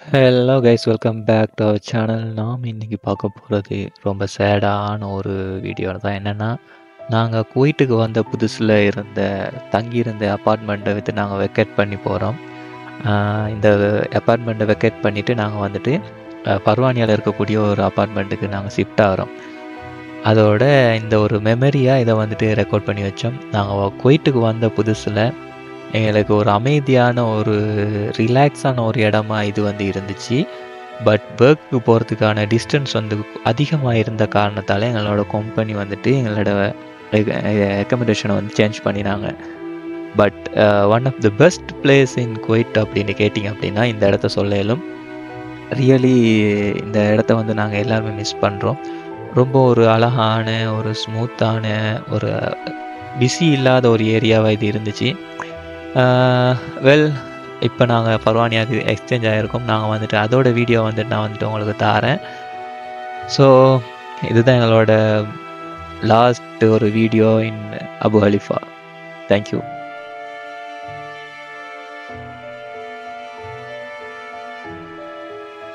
Hello guys, welcome back to our channel. நாம் இன்றைக்கி பார்க்க போகிறது ரொம்ப சேடான ஒரு வீடியோ தான். என்னென்னா, நாங்கள் குவைட்டுக்கு வந்த புதுசில் தங்கியிருந்த அப்பார்ட்மெண்ட்டை விட்டு நாங்கள் வெக்கேட் பண்ணி போகிறோம். இந்த அப்பார்ட்மெண்ட்டை வெக்கேட் பண்ணிவிட்டு நாங்கள் வந்துட்டு பர்வானியாவில் இருக்கக்கூடிய ஒரு அப்பார்ட்மெண்ட்டுக்கு நாங்கள் ஷிஃப்ட் ஆகிறோம். அதோட இந்த ஒரு மெமரியாக இதை வந்துட்டு ரெக்கார்ட் பண்ணி வச்சோம். நாங்கள் குவைட்டுக்கு வந்த புதுசில் எங்களுக்கு ஒரு அமைதியான ஒரு ரிலாக்ஸான ஒரு இடமா இது வந்து இருந்துச்சு. பட் ஒர்க்கு போகிறதுக்கான டிஸ்டன்ஸ் வந்து அதிகமாக இருந்த காரணத்தால் எங்களோட கம்பெனி வந்துட்டு எங்களோட ரெக்கமெண்டேஷனை வந்து சேஞ்ச் பண்ணினாங்க. But one of the best place in Kuwait அப்படின்னு கேட்டிங்க அப்படின்னா இந்த இடத்த சொல்ல இயலும். ரியலி இந்த இடத்த வந்து நாங்கள் எல்லாருமே மிஸ் பண்ணுறோம். ரொம்ப ஒரு அழகான, ஒரு ஸ்மூத்தான, ஒரு பிஸி இல்லாத ஒரு ஏரியாவாக இது இருந்துச்சு. இப்போ நாங்கள் பர்வானியாவுக்கு எக்ஸ்சேஞ்ச் ஆகிருக்கோம். நாங்கள் வந்துட்டு அதோட வீடியோ வந்துட்டு நான் வந்துட்டு உங்களுக்கு தாரேன். ஸோ இதுதான் எங்களோட லாஸ்ட் ஒரு வீடியோ இன் அபு ஹலிஃபா. தேங்க்யூ.